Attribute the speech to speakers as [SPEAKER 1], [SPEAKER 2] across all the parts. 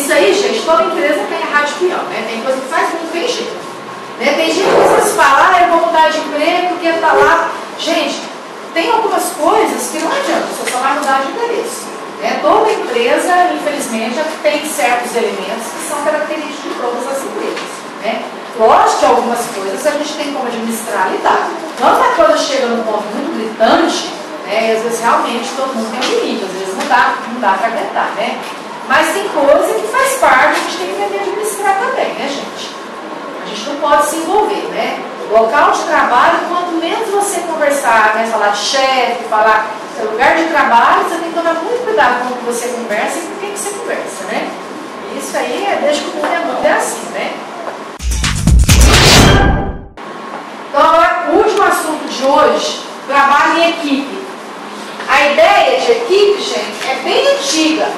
[SPEAKER 1] Isso aí, gente, toda empresa tem rádio peão, né? Tem coisa que faz muito bem jeito. Né? Tem gente que às vezes fala, ah, eu vou mudar de emprego porque tá lá. Gente, tem algumas coisas que não adianta, você só vai mudar de endereço. Né? Toda empresa, infelizmente, tem certos elementos que são característicos de todas as empresas. Né? Lógico que algumas coisas a gente tem como administrar e lidar. Quando a coisa chega num ponto muito gritante, né, e às vezes realmente todo mundo tem um limite, às vezes não dá para aguentar, né? Mas tem coisa que faz parte, a gente tem que aprender a administrar também, né, gente? A gente não pode se envolver, né? Local de trabalho, quanto menos você conversar, né, falar de chefe, falar seu lugar de trabalho, você tem que tomar muito cuidado com o que você conversa e com quem que você conversa, né? Isso aí é desde que o mundo é muito assim, né? Então, o último assunto de hoje, trabalho em equipe. A ideia de equipe, gente, é bem antiga.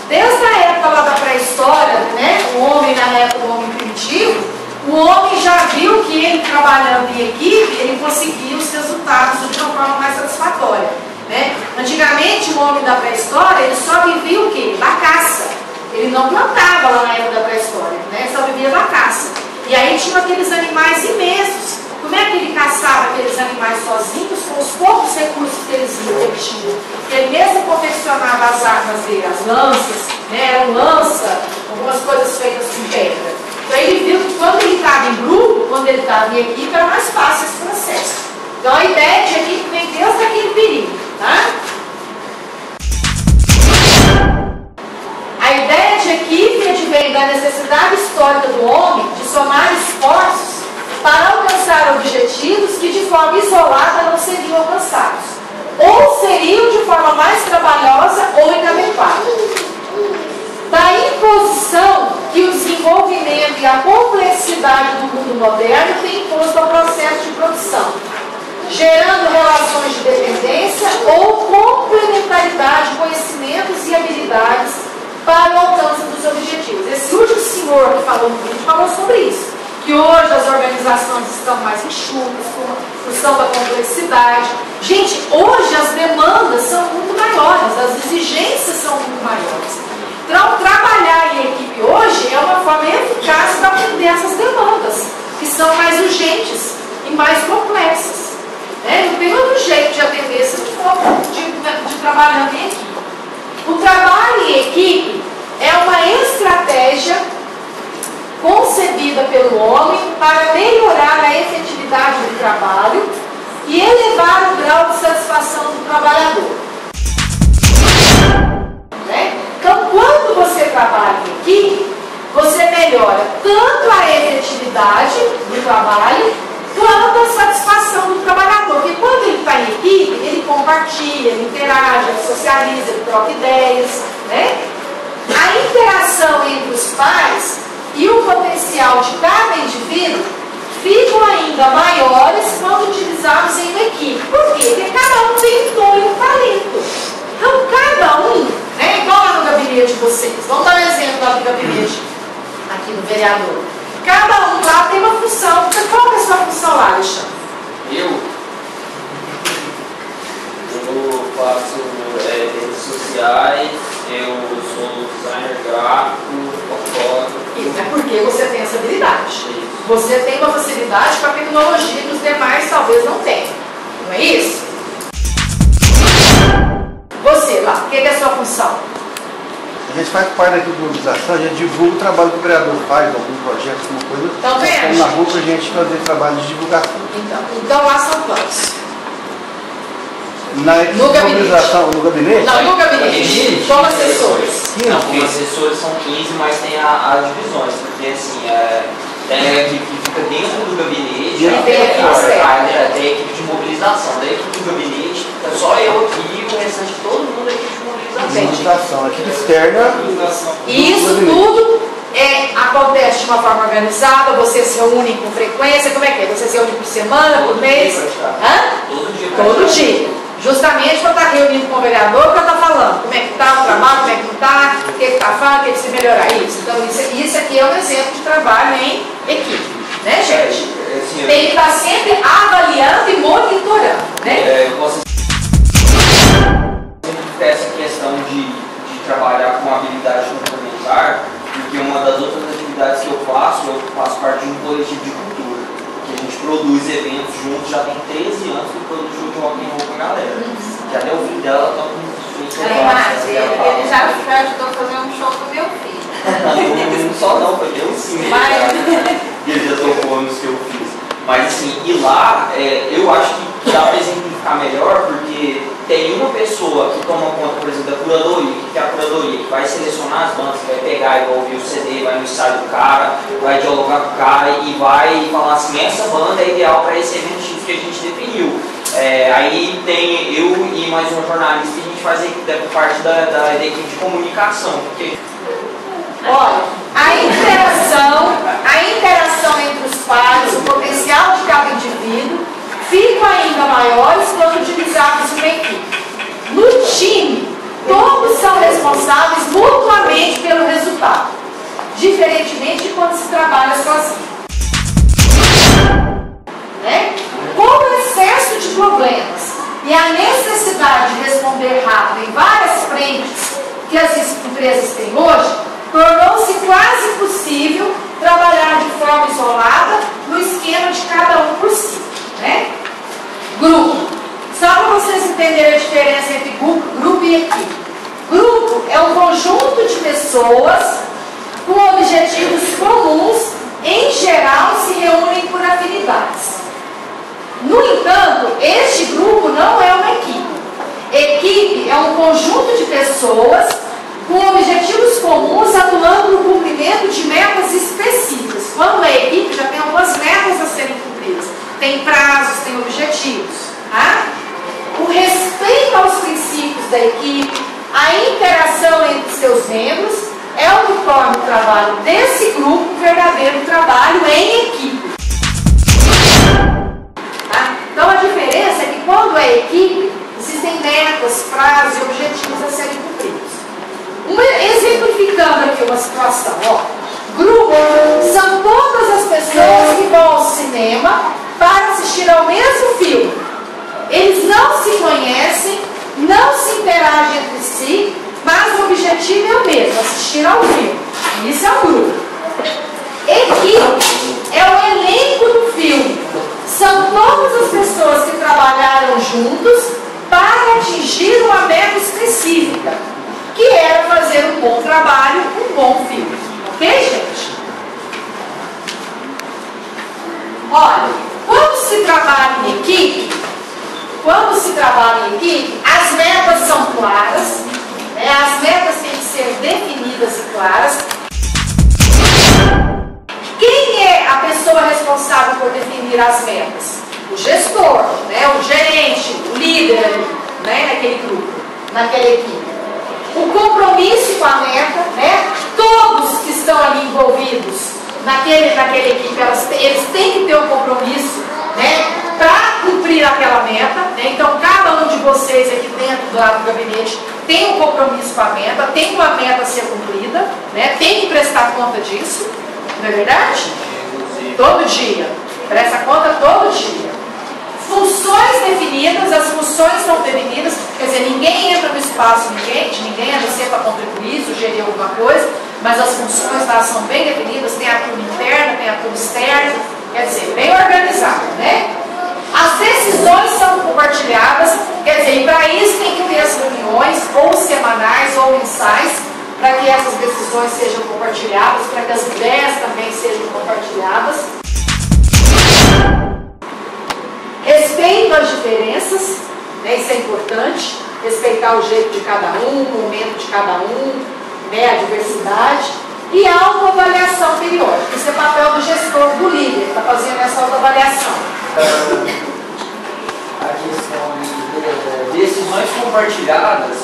[SPEAKER 1] Desde a época lá da pré-história, né, o homem na época do homem primitivo, o homem já viu que ele trabalhando em equipe, ele conseguia os resultados de uma forma mais satisfatória. Né? Antigamente, o homem da pré-história, ele só vivia o quê? Da caça. Ele não plantava lá na época da pré-história, né? Só vivia da caça. E aí tinha aqueles animais imensos. Como é que ele caçava aqueles animais sozinhos com os poucos recursos que eles tinham? Ele mesmo confeccionava as armas dele, as lanças, né? Eram lança, algumas coisas feitas com pedra. Então ele viu que quando ele estava em grupo, quando ele estava em equipe, era mais fácil esse processo. Então a ideia de equipe vem desde aquele período, tá? A ideia de equipe advém da necessidade histórica do homem de somar esforços para alcançar objetivos que de forma isolada não seriam alcançados, ou seriam de forma mais trabalhosa ou inadequada. Da imposição que o desenvolvimento e a complexidade do mundo moderno têm imposto ao processo de produção, gerando relações de dependência ou complementaridade de conhecimentos e habilidades para o alcance dos objetivos. Esse último senhor que falou no vídeo falou sobre isso. Que hoje as organizações estão mais enxutas, por questão da complexidade. Gente, hoje as demandas são muito maiores, as exigências são muito maiores. Então, trabalhar em equipe hoje é uma forma eficaz para atender essas demandas, que são mais urgentes e mais complexas. Né? Não tem outro jeito de atender esse tipo de trabalhando em equipe. O trabalho em equipe é uma estratégia concebida pelo homem para melhorar a efetividade do trabalho e elevar o grau de satisfação do trabalhador. Né? Então, quando você trabalha em equipe, você melhora tanto a efetividade do trabalho quanto a satisfação do trabalhador. Porque quando ele está em equipe, ele compartilha, ele interage, ele socializa, ele troca ideias. Né? A interação entre os pares e o potencial de cada indivíduo ficam ainda maiores quando utilizados em uma equipe. Por quê? Porque cada um tem um dom e um talento. Então, cada um, né, igual lá no gabinete de vocês, vamos dar um exemplo lá do gabinete, aqui no vereador. Cada um lá tem uma função. Qual é a sua função lá, Alexandre?
[SPEAKER 2] Eu faço redes sociais, eu sou designer gráfico, fotógrafo.
[SPEAKER 1] Isso é porque você tem essa habilidade. Você tem uma facilidade com a tecnologia que os demais talvez não tenham. Não é isso? Você lá, o que é a sua função?
[SPEAKER 3] A gente faz parte da mobilização, a gente divulga o trabalho que o vereador faz, algum projeto, alguma coisa.
[SPEAKER 1] Então, vem
[SPEAKER 3] na rua para a gente fazer trabalho de divulgação.
[SPEAKER 1] Então lá são quantos?
[SPEAKER 3] Na mobilização, no gabinete?
[SPEAKER 1] Não, no gabinete. Como assessores?
[SPEAKER 2] Não, como assessores são 15, mas tem as divisões, porque assim, tem a equipe que fica dentro do gabinete,
[SPEAKER 1] tem
[SPEAKER 2] a equipe de mobilização. Da equipe do gabinete, é só eu aqui e o restante de todo mundo aqui de mobilização.
[SPEAKER 3] A equipe externa.
[SPEAKER 1] E isso tudo acontece de uma forma organizada, você se reúne com frequência, como é que é? Você se reúne por semana, por mês?
[SPEAKER 2] Todo dia.
[SPEAKER 1] Todo dia. Justamente para estar reunindo com o vereador, para estar falando como é que está o trabalho, como é que não está, o que está falando, o que precisa melhorar isso. Então, isso aqui é um exemplo de trabalho em equipe, né, gente? Tem que estar sempre avaliando e monitorando, né?
[SPEAKER 2] Eu posso sempre ter essa questão de trabalhar com habilidade complementar,
[SPEAKER 4] das outras atividades que eu faço parte de um coletivo de cultura, que a gente produz eventos juntos, já tem 13 anos que produz show de rock and roll com a galera. Que até o fim dela tá com os shows.
[SPEAKER 1] Ele já ajudou a fazer um show com meu filho.
[SPEAKER 4] Não só não, foi eu sim. Ele já tocou nos que eu fiz. Mas assim, e lá, eu acho que dá para exemplificar melhor, porque tem uma pessoa que toma conta, por exemplo, da curadoria, que é a curadoria, que vai selecionar as bandas, que vai pegar e vai ouvir o CD, vai no ensaio do cara, vai dialogar com o cara e vai falar assim, essa banda é ideal para esse evento X que a gente definiu. Aí tem eu e mais um jornalista que a gente faz parte da equipe de comunicação. Porque...
[SPEAKER 1] Olha, a interação entre os pares, o potencial de cada indivíduo, ficam ainda maiores quando utilizados em equipe. No time, todos são responsáveis mutuamente pelo resultado, diferentemente de quando se trabalha sozinho. Com o excesso de problemas e a necessidade de responder rápido em várias frentes que as empresas têm hoje, tornou-se quase impossível trabalhar de forma isolada no esquema de cada um por si. Grupo. Só para vocês entenderem a diferença entre grupo e equipe. Grupo é um conjunto de pessoas com objetivos comuns, em geral se reúnem por afinidades. No entanto, este grupo não é uma equipe. Equipe é um conjunto de pessoas com objetivos comuns atuando no cumprimento de metas específicas. Quando é equipe, já tem algumas metas a serem cumpridas. Tem prazos, tem objetivos. O respeito aos princípios da equipe, a interação entre seus membros, é o que torna o trabalho desse grupo um verdadeiro trabalho em equipe. Então a diferença é que quando é equipe, existem metas, prazos e objetivos a serem cumpridos. Exemplificando aqui uma situação, grupo são todas as pessoas que vão ao cinema para assistir ao mesmo filme. Eles não se conhecem, não se interagem entre si, mas o objetivo é o mesmo, assistir ao filme. Isso é um grupo. Equipe é o elenco do filme. São todas as pessoas que trabalharam juntos para atingir uma meta específica, que era fazer um bom trabalho, um bom filme. Ok, gente? Olha, quando se trabalha em equipe, as metas são claras, as metas têm que ser definidas e claras. Quem é a pessoa responsável por definir as metas? O gestor, o gerente, o líder, naquele grupo, naquela equipe. O compromisso com a meta, todos que estão ali envolvidos naquela equipe, eles têm que ter um compromisso, para cumprir aquela meta. Então, cada um de vocês aqui dentro do gabinete tem um compromisso com a meta, tem uma meta a ser cumprida, tem que prestar conta disso, não é verdade? Todo dia. Presta conta todo dia. Funções definidas, as funções são definidas, quer dizer, ninguém entra no espaço de ninguém, a não ser para contribuir, sugerir alguma coisa, mas as funções lá são bem definidas, tem a turma interna, tem a turma externa, quer dizer, bem organizado, As decisões são compartilhadas, quer dizer, e para isso tem que ter as reuniões, ou semanais, ou mensais, para que essas decisões sejam compartilhadas, para que as ideias também sejam compartilhadas. Respeito às diferenças, isso é importante, respeitar o jeito de cada um, o momento de cada um, a diversidade, e a autoavaliação periódica. Isso é papel do gestor, do líder, que está fazendo essa autoavaliação.
[SPEAKER 4] A questão de decisões compartilhadas,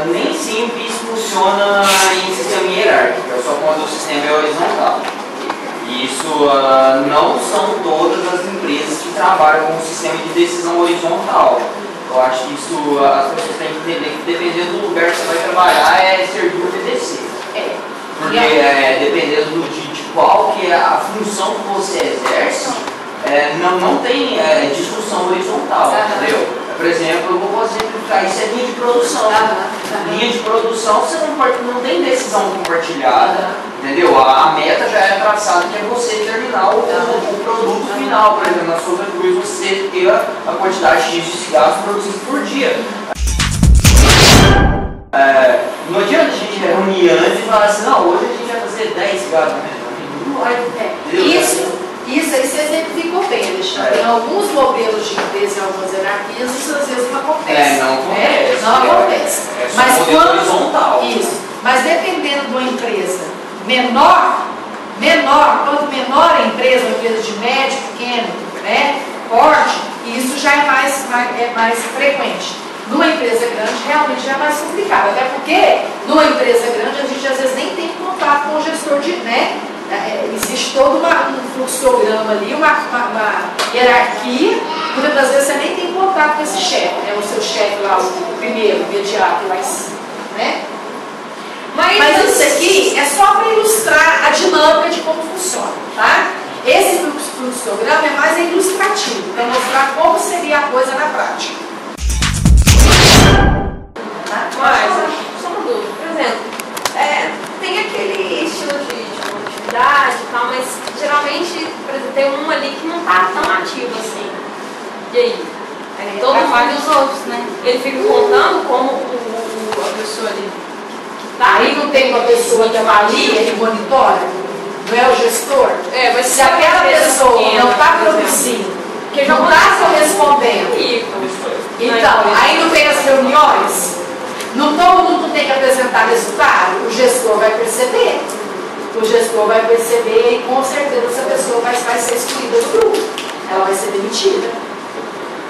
[SPEAKER 4] nem sempre isso funciona em sistema hierárquico, é só quando o sistema é horizontal. Isso não são todas as empresas que trabalham com um sistema de decisão horizontal. Eu acho que isso as pessoas têm que entender que dependendo do lugar que você vai trabalhar é servir o obedecer. Porque dependendo de qual que é a função que você exerce, não tem discussão horizontal, entendeu? Por exemplo, eu vou exemplificar, isso é linha de produção. Linha de produção, você não tem decisão compartilhada, entendeu? A meta já é traçada, que é você terminar o produto final. Por exemplo, na Souza Cruz, você ter a quantidade de cigarros produzidos por dia. Não adianta a gente reunir antes e falar assim, não, hoje a gente vai fazer 10 cigarros. Não vai.
[SPEAKER 1] Isso aí você exemplificou bem, Alexandre. Tem alguns modelos de empresa e algumas hierarquias, isso às vezes não acontece.
[SPEAKER 4] Não acontece.
[SPEAKER 1] Não acontece.
[SPEAKER 4] Mas quando horizontal.
[SPEAKER 1] Isso. Mas dependendo de uma empresa menor, quanto menor a empresa, uma empresa de médio, pequeno, né, porte, isso já é mais frequente. Numa empresa grande, realmente já é mais complicado. Até porque, numa empresa grande, a gente às vezes nem tem contato com o gestor de, né? Existe todo um fluxograma ali, uma hierarquia. Muitas das vezes você nem tem contato com esse chefe, né? O seu chefe lá, o primeiro, o imediato, lá em cima, né? Mas isso aqui é só para ilustrar a dinâmica de como funciona, tá? Esse fluxograma é mais ilustrativo, para mostrar como seria a coisa na prática.
[SPEAKER 5] Mas, só uma dúvida, por exemplo, tem aquele estilo de atividade e tal, mas geralmente, por exemplo, tem um ali que não tá tão ativo assim. E aí? Todo mundo
[SPEAKER 1] os outros, né?
[SPEAKER 5] Ele fica contando como a pessoa ali que tá.
[SPEAKER 1] Aí não tem uma pessoa que avalia e monitora? Não é o gestor?
[SPEAKER 5] Mas
[SPEAKER 1] se aquela pessoa não está produzindo, não está correspondendo, então, aí não tem as reuniões, não todo mundo tem que apresentar resultado, o gestor vai perceber. O gestor vai perceber e com certeza essa pessoa vai ser excluída do grupo. Ela vai ser demitida.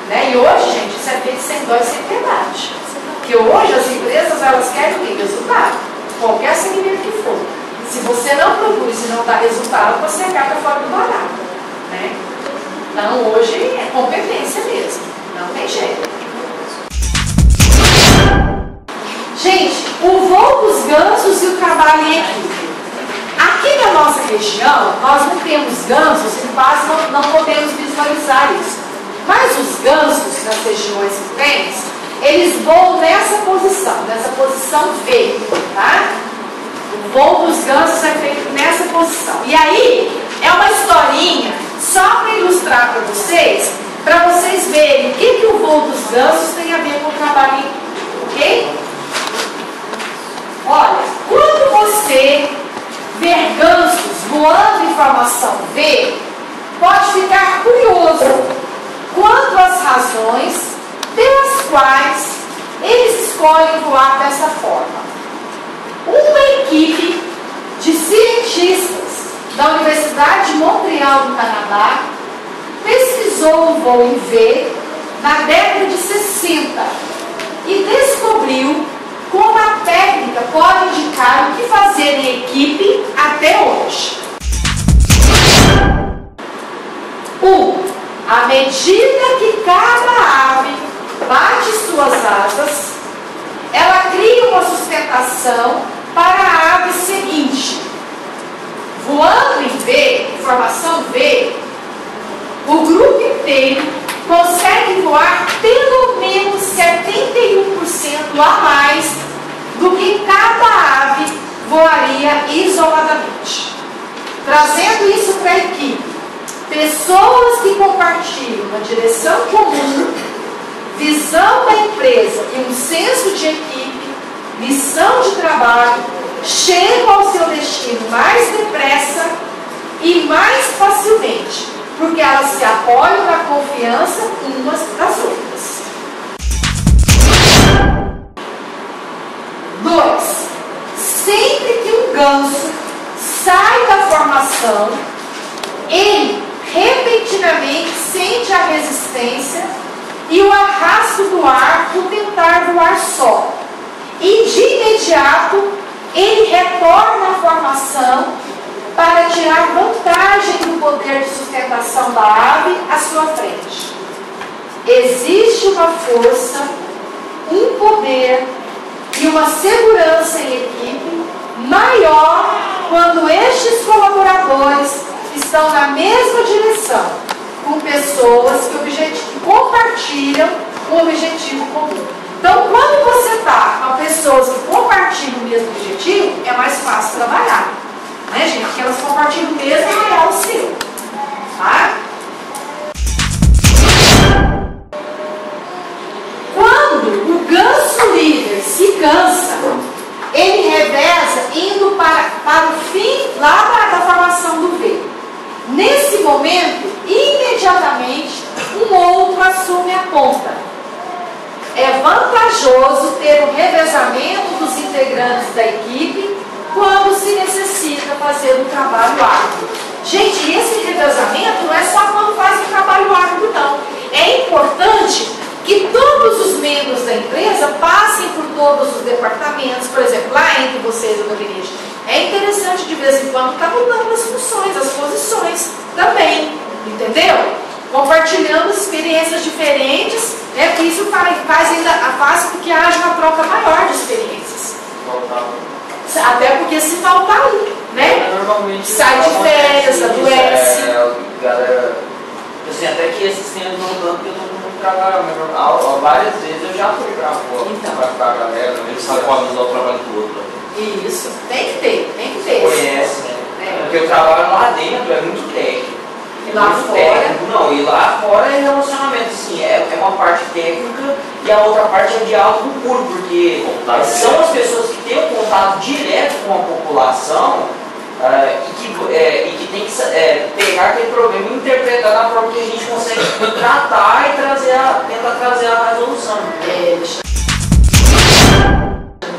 [SPEAKER 1] Né? E hoje, gente, isso é feito sem dó e sem piedade. Porque hoje as empresas, elas querem o resultado. Qualquer segmento que for. Se você não produz e não dá resultado, você acaba fora do barato. Né? Então hoje é competência mesmo. Não tem jeito. Gente, o voo dos gansos e o trabalho em equipe. Aqui na nossa região, nós não temos gansos e quase não podemos visualizar isso. Mas os gansos nas regiões que tem, eles voam nessa posição V, tá? O voo dos gansos é feito nessa posição. E aí, é uma historinha só para ilustrar para vocês verem o que o voo dos gansos tem a ver com o trabalho em equipe, ok? Olha, quando você ver gansos voando em formação V, pode ficar curioso quanto às razões pelas quais eles escolhem voar dessa forma. Uma equipe de cientistas da Universidade de Montreal, no Canadá, pesquisou o voo em V na década de 60 e descobriu como a técnica pode indicar o que fazer em equipe até hoje. 1. À medida que cada ave bate suas asas, ela cria uma sustentação para a ave seguinte. Voando em V, em formação V, o grupo inteiro consegue voar pelo menos 71% a mais do que cada ave voaria isoladamente. Trazendo isso para a equipe, pessoas que compartilham uma direção comum, visão da empresa e um senso de equipe, missão de trabalho, chegam ao seu destino mais depressa e mais facilmente, porque elas se apoiam na confiança umas das outras. 2. Sempre que um ganso sai da formação, ele repentinamente sente a resistência e o arrasto do ar por tentar voar só. E de imediato, ele retorna à formação para tirar vantagem do poder de sustentação da ave à sua frente. Existe uma força, um poder e uma segurança em equipe maior quando estes colaboradores estão na mesma direção, com pessoas que compartilham um objetivo comum. Então, quando você está com pessoas que compartilham o mesmo objetivo, é mais fácil trabalhar. Né, gente? Porque elas compartilham o mesmo ideal seu. Tá? Quando o ganso líder se cansa, ele reveza indo para o fim lá da formação do V. Nesse momento, imediatamente, um outro assume a ponta. É vantajoso ter um revezamento dos integrantes da equipe quando se necessita fazer um trabalho árduo. Gente, esse revezamento não é só quando faz um trabalho árduo, não. É importante que todos os membros da empresa passem por todos os departamentos, por exemplo, lá entre vocês no gabinete. É interessante de vez em quando estar mudando as funções, as posições também, entendeu? Compartilhando experiências diferentes, né? Porque isso faz com que haja uma troca maior de experiências. Até porque se faltar um, né?
[SPEAKER 2] Normalmente
[SPEAKER 1] sai de férias, adoece.
[SPEAKER 2] Galera, assim, até que esses tempos não tanto que eu não trabalho, mas várias vezes eu já fui pra fora,
[SPEAKER 1] então,
[SPEAKER 2] pra galera,
[SPEAKER 4] Ele sabe valorizar o trabalho do outro.
[SPEAKER 1] Isso, tem que ter.
[SPEAKER 2] Conhece, né? Porque eu trabalho lá dentro, é muito técnico.
[SPEAKER 1] E lá
[SPEAKER 2] muito
[SPEAKER 1] fora?
[SPEAKER 2] Técnico. Não, e lá fora é relacionamento, assim, é uma parte técnica e a outra parte é diálogo puro, porque são as pessoas que têm um contato direto com a população e que tem que pegar aquele problema e interpretar da forma que a gente consegue tratar e tentar trazer a resolução.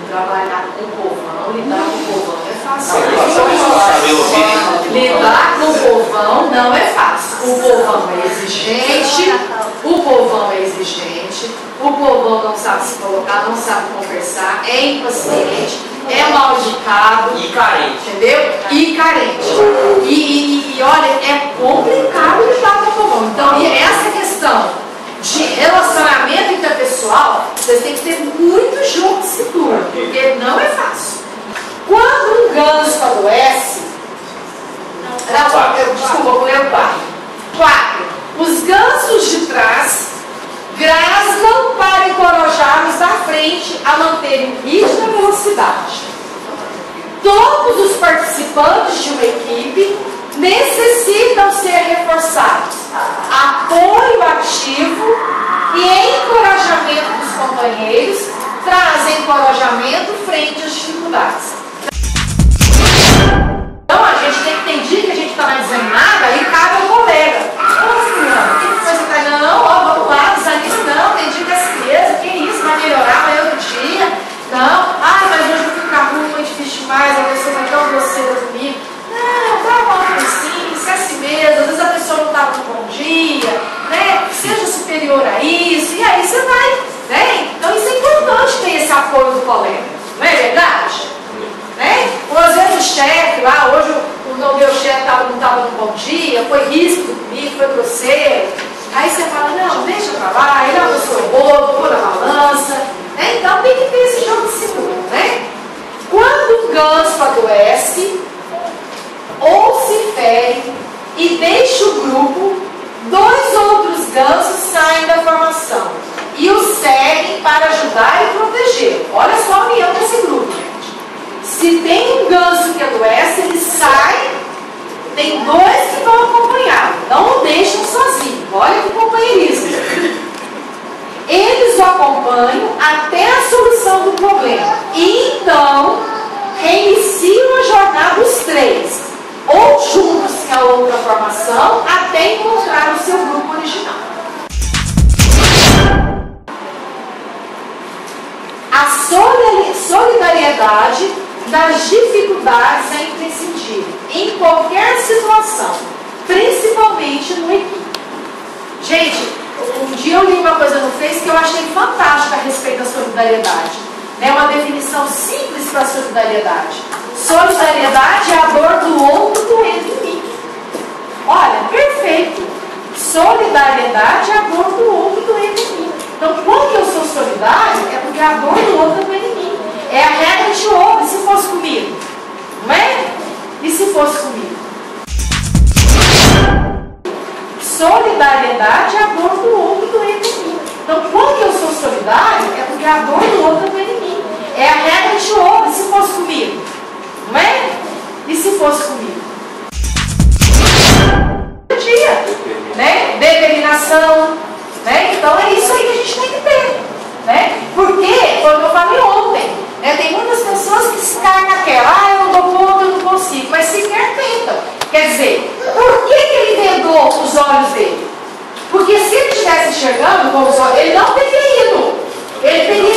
[SPEAKER 1] Trabalhar com o povão, lidar com o povão é fácil. Lidar com o povão não é fácil. O povão é exigente, o povão não sabe se colocar, não sabe conversar, é impaciente, é mal educado
[SPEAKER 2] E carente.
[SPEAKER 1] entendeu? E carente. E olha, é complicado lidar com o povão. Então, e essa questão de relacionamento interpessoal, vocês têm que ter muito jogo de cintura, porque não é fácil. Quando um ganso adoece, desculpa, vou ler o 4. Os gansos de trás grasnam para encorajar os da frente a manterem o ritmo e a velocidade. Todos os participantes de uma equipe necessitam ser reforçados. Apoio ativo e encorajamento dos companheiros trazem encorajamento frente às dificuldades. Então a gente tem que entender que a gente está mais desanimada e cabe ao colega. Ô, Fernando, o que você está dando? Não, vamos lá, desanima não, tem dia que é certeza, que isso, vai melhorar amanhã outro dia. Não, mas hoje eu vou ficar ruim, foi difícil demais, a pessoa vai tão grosseira comigo. Não, tá bom assim, esquece mesmo, às vezes a pessoa não está com um bom dia, né? Seja superior a isso, e aí você vai, né? Então isso é importante ter esse apoio do colega, não é verdade? Né? Ou às vezes o chefe lá, hoje o meu chefe não estava num bom dia, foi ríspido comigo, foi grosseiro, aí você fala, não, deixa pra lá, ele é uma pessoa boa, vou na balança, né? Então tem que ter esse jogo de cintura, né? Quando o ganso adoece, ou se fere e deixa o grupo, 2 outros gansos saem da formação e o seguem para ajudar e proteger. Olha só a união desse grupo, gente. Se tem um ganso que adoece, ele sai, tem 2 que vão acompanhar, não o deixam sozinho. Olha que companheirismo. Eles o acompanham até a solução do problema e então reiniciam a jornada dos 3. Ou juntos-se a outra formação até encontrar o seu grupo original. A solidariedade das dificuldades é imprescindível em qualquer situação, principalmente no equipe. Gente, um dia eu li uma coisa no Face que eu achei fantástica a respeito da solidariedade. É uma definição simples para a solidariedade. Solidariedade é a dor do outro doendo em mim. Olha, perfeito. Solidariedade é a dor do outro doendo em mim. Então, quando eu sou solidário, é porque a dor do outro doendo em mim. É a regra de ouro, e se fosse comigo? Não é? E se fosse comigo? Solidariedade é a dor do outro doendo em mim. Então, quando eu provisória. Ele não teria ido. Ele teria